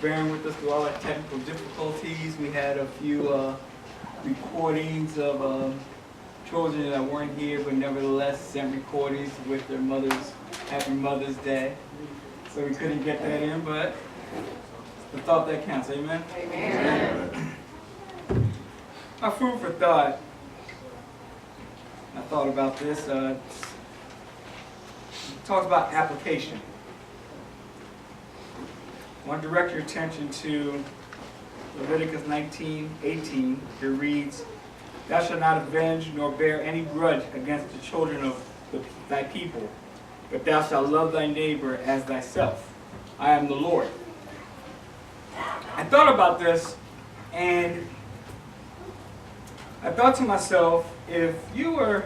bearing with us through all our technical difficulties. We had a few recordings of children that weren't here, but nevertheless sent recordings with their mothers. Happy Mother's Day. So we couldn't get that in, but the thought that counts. Amen? Amen. My food for thought. I thought about this. It talks about application. I want to direct your attention to Leviticus 19:18. It reads, "Thou shalt not avenge nor bear any grudge against the children of thy people, but thou shalt love thy neighbor as thyself. I am the Lord." I thought about this, and I thought to myself, if you were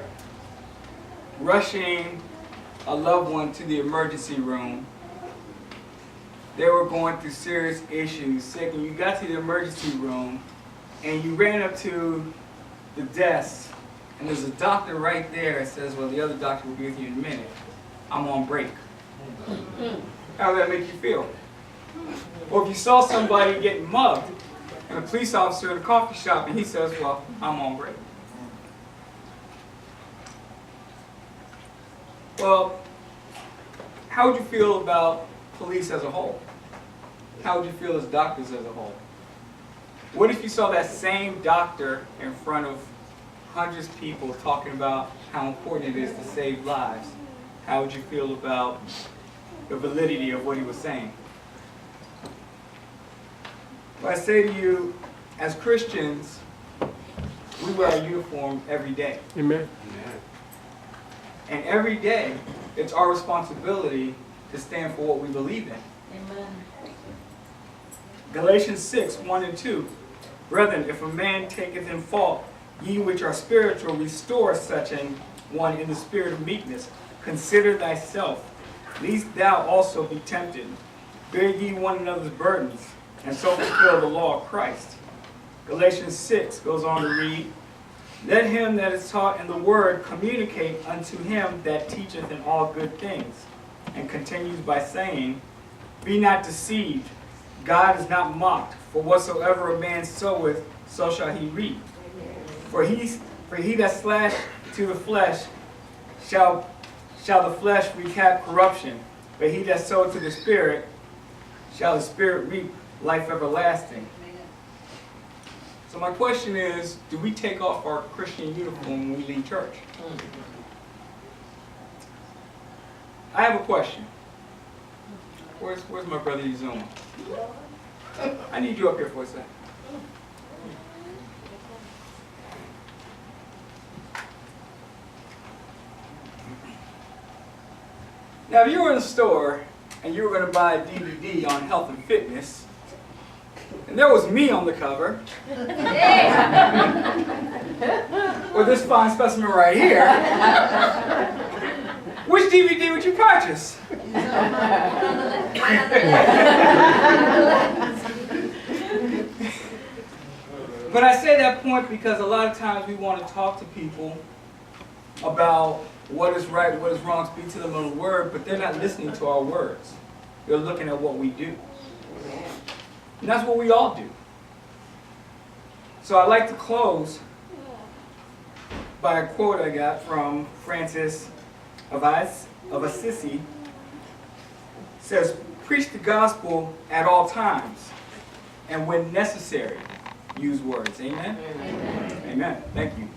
rushing a loved one to the emergency room, they were going through serious issues, sick, and you got to the emergency room, and you ran up to the desk, and there's a doctor right there that says, well, the other doctor will be with you in a minute. I'm on break. How would that make you feel? Or if you saw somebody getting mugged, and a police officer at a coffee shop, and he says, well, I'm on break. Well, how would you feel about police as a whole? How would you feel as doctors as a whole? What if you saw that same doctor in front of hundreds of people talking about how important it is to save lives? How would you feel about the validity of what he was saying? But I say to you, as Christians, we wear our uniform every day. Amen. And every day, it's our responsibility to stand for what we believe in. Amen. Galatians 6:1-2. "Brethren, if a man taketh in fault, ye which are spiritual, restore such an one in the spirit of meekness. Consider thyself, lest thou also be tempted. Bear ye one another's burdens, and so fulfill the law of Christ." Galatians 6 goes on to read, "Let him that is taught in the word communicate unto him that teacheth in all good things." And continues by saying, "Be not deceived, God is not mocked, for whatsoever a man soweth, so shall he reap. For he that slashed to the flesh shall the flesh recap corruption, but he that soweth to the Spirit shall the Spirit reap life everlasting." So my question is, do we take off our Christian uniform when we leave church? I have a question. Where's my brother Uzoma? I need you up here for a second. Now, if you were in the store and you were going to buy a DVD on health and fitness, and there was me on the cover, with this fine specimen right here, which DVD would you purchase? But I say that point because a lot of times we want to talk to people about what is right, what is wrong, speak to them on the word, but they're not listening to our words. They're looking at what we do. And that's what we all do. So I'd like to close by a quote I got from Francis of Assisi. It says, "Preach the gospel at all times, and when necessary, use words." Amen? Amen. Amen. Thank you.